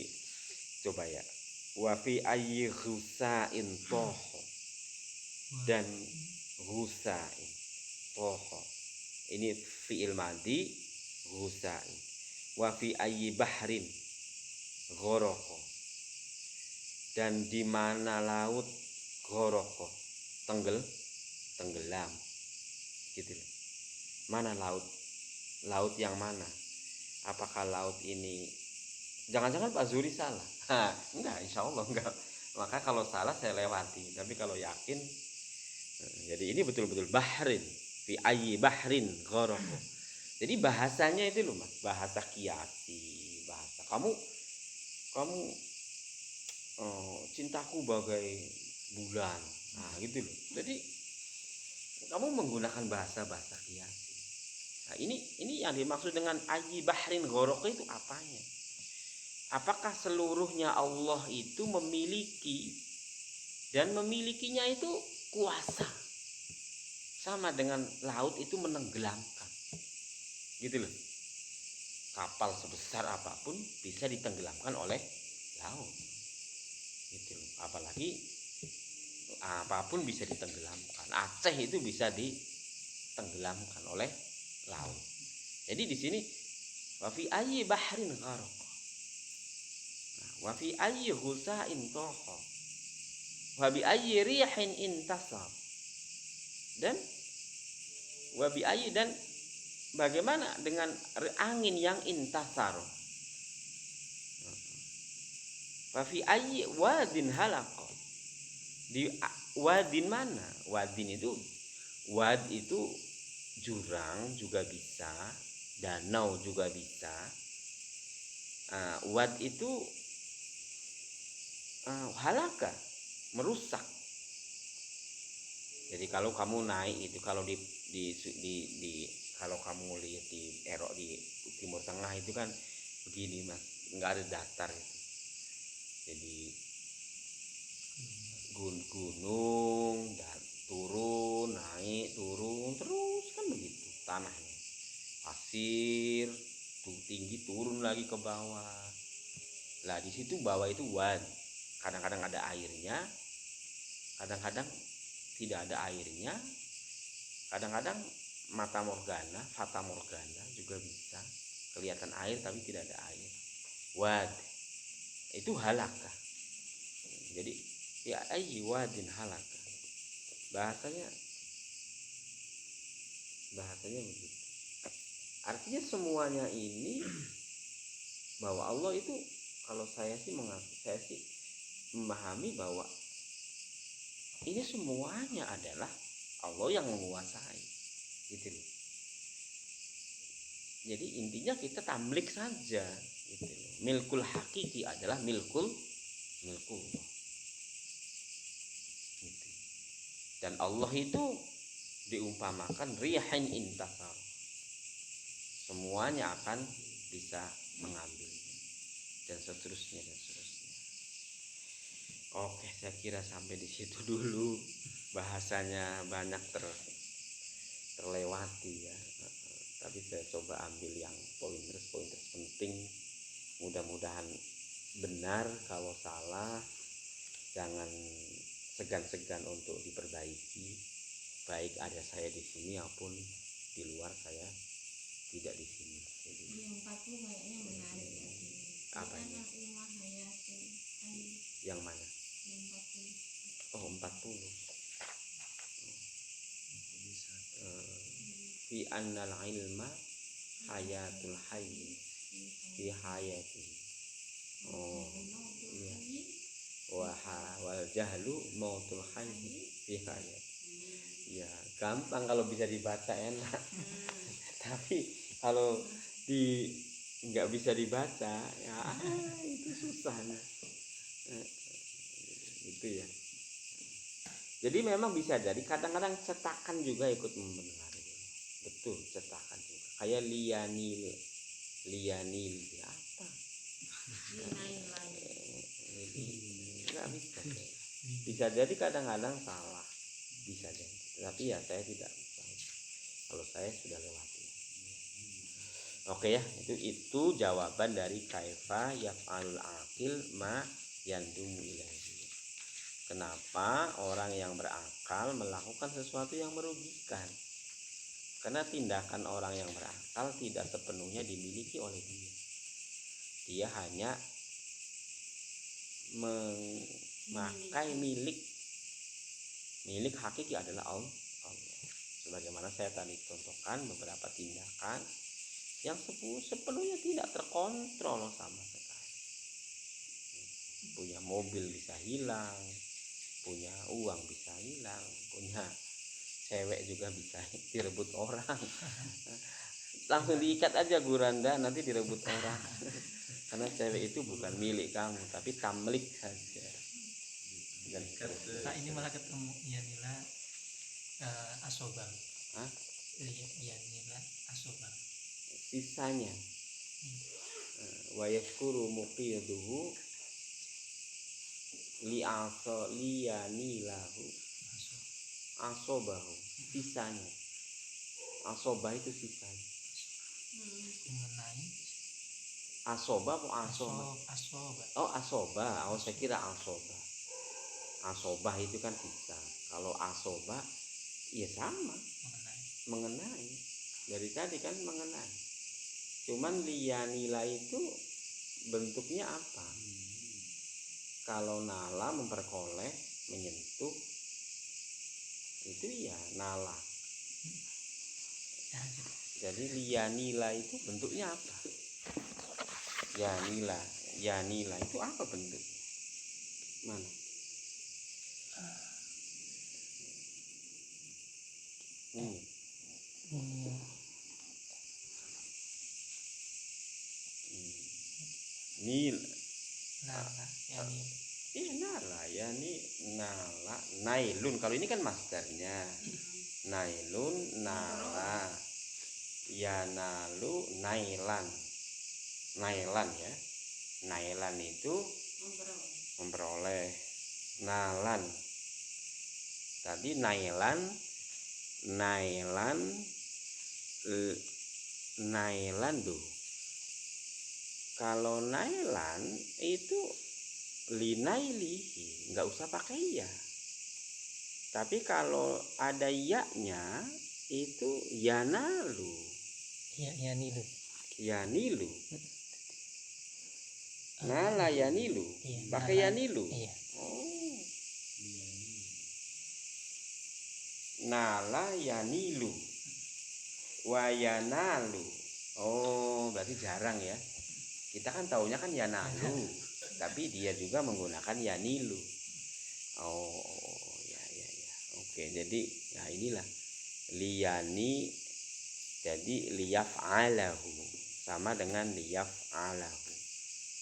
coba ya. Wa fi ayyi ghusain taha, dan ghusain taha ini fi'il madhi ghusain. Wa fi ayyi bahrin gharaq, dan di mana laut gharaq tenggelam, gitu. Mana laut yang mana? Apakah laut ini, jangan-jangan Pak Zuri salah? Enggak, insya Allah enggak. Maka kalau salah saya lewati, tapi kalau yakin, jadi ini betul-betul bahrin, fi ayyi bahrin gharaq, Jadi bahasanya itu loh Mas, bahasa kiasi, bahasa kamu cintaku bagai bulan. Nah, gitu loh. Jadi kamu menggunakan bahasa kiasi. Nah, ini yang dimaksud dengan ayyi bahrin gharaqa itu apanya? Apakah seluruhnya Allah itu memiliki dan memilikinya itu kuasa? Sama dengan laut itu menenggelamkan. Gitu loh. Kapal sebesar apapun bisa ditenggelamkan oleh laut. Gitu loh. Apalagi apapun bisa ditenggelamkan. Aceh itu bisa ditenggelamkan oleh laut. Jadi di sini wa fi ayyi bahrin gharaq. Wa fi ayyi ghusa'in taqa. Wa bi ayyi rihin intasab. Dan wa bi ayyi, dan bagaimana dengan angin yang intasar? Wa fi ayyi wadin halaqa. Di wadin mana? Wadin itu, wad itu jurang juga bisa, danau juga bisa. Wad itu halaka, merusak. Jadi kalau kamu naik itu, kalau di kalau kamu lihat di Timur Tengah itu kan begini Mas, nggak ada datar itu. Jadi gunung dan turun, naik, turun, terus kan begitu tanahnya. Pasir, tinggi turun lagi ke bawah. Lah di situ bawah itu wad. Kadang-kadang ada airnya, kadang-kadang tidak ada airnya, kadang-kadang fata morgana juga bisa kelihatan air tapi tidak ada air. Wad itu halaka. Jadi ya ayyi wadin halaka. Bahasanya begitu. Artinya semuanya ini bahwa Allah itu, kalau saya sih memahami bahwa ini semuanya adalah Allah yang menguasai, gitu loh. Jadi intinya kita tamlik saja, gitu loh. Milkul hakiki adalah milkul gitu. Dan Allah itu diumpamakan rihin intasar, semuanya akan bisa mengambil, dan seterusnya. Oke, saya kira sampai di situ dulu. Bahasanya banyak terlewati ya. Tapi saya coba ambil yang pointers penting. Mudah-mudahan benar. Kalau salah jangan segan-segan untuk diperbaiki. Baik ada saya di sini maupun di luar saya tidak di sini. Jadi, yang 40 kayaknya menarik ya. Apanya? Yang mana? Yang 40. Oh, 40. Fi annal ilma hayatul hayy fi hayati. Oh iya. Wal jahlu mautul hayy fi hayati. Ya gampang kalau bisa dibaca, enak. Tapi kalau nggak bisa dibaca ya itu susah nih. Gitu ya. Jadi memang bisa jadi kadang-kadang cetakan juga ikut mempengaruhi. Betul, cetakan juga. Kayak lianil apa? Nggak bisa. Bisa jadi kadang-kadang salah. Bisa jadi. Tapi ya saya tidak bisa. Kalau saya sudah lewati. Oke ya, itu jawaban dari kaifa yaf'alul aqil ma yandumu ilaihi. Kenapa orang yang berakal melakukan sesuatu yang merugikan? Karena tindakan orang yang berakal tidak sepenuhnya dimiliki oleh dia. Dia hanya memakai milik hakiki adalah Allah. Sebagaimana saya tadi contohkan beberapa tindakan yang sepenuhnya tidak terkontrol sama sekali. Punya mobil bisa hilang, punya uang bisa hilang, punya cewek juga bisa direbut orang. langsung diikat aja guranda, nanti direbut orang. Karena cewek itu bukan milik kamu, tapi tamlik saja. Dan Pak ini malah ketemu Yanila Asoba. Hah? Yanila Asoba. Sisanya wa yaskuru muqiyaduhu liyanilahu asobahu, sisanya. Asobah itu sisanya. Mengenai Asoba atau asoba? Asoba. Oh asoba, oh saya kira asoba. Asobah itu kan sisa. Kalau asoba ya sama, mengenai. Dari tadi kan mengenai. Cuman liyanila itu bentuknya apa? Kalau nala memperkoleh, menyentuh, itu ya nala. Jadi liyanila itu bentuknya apa? Yanila itu apa bentuknya? Mana? Nil. Nala, Yani. Iya nala, yani nala, nailun. Kalau ini kan masdarnya. Nailun, nala, yanalu, nailan. Nailan ya. Nailan itu memperoleh. Nalan. Tadi nailan, nailan tuh. Kalau nailan itu linailihi, nggak usah pakai ya. Tapi kalau ada ya-nya itu yanalu. Iya, Yanilu. Yanilu. Nala yanilu. Iya, Pakai nala. yanilu. Iya. Oh. Nala yanilu. Wayanalu. Oh, berarti jarang ya. Kita kan taunya kan yanalu, tapi dia juga menggunakan yanilu. Oh, ya. Oke, jadi ya inilah liyani, jadi liyaf'alahu sama dengan liyaf'alahu,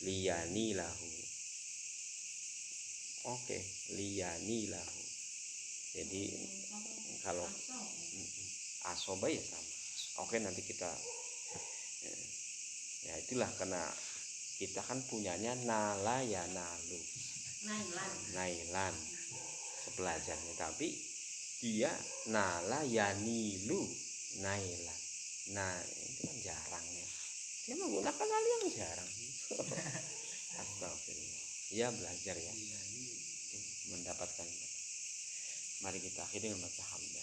liyanilahu. Oke, liyanilahu. Jadi kalau asoba ya sama. Oke, nanti kita ya itulah, karena kita kan punyanya nala ya nalu, nailan sepelajarnya, tapi dia nala ya nilu, nailan. Nah itu kan jarang ya, dia menggunakan hal yang jarang. Astagfirullah, ya belajar ya, mendapatkan. Mari kita akhiri dengan baca hamd.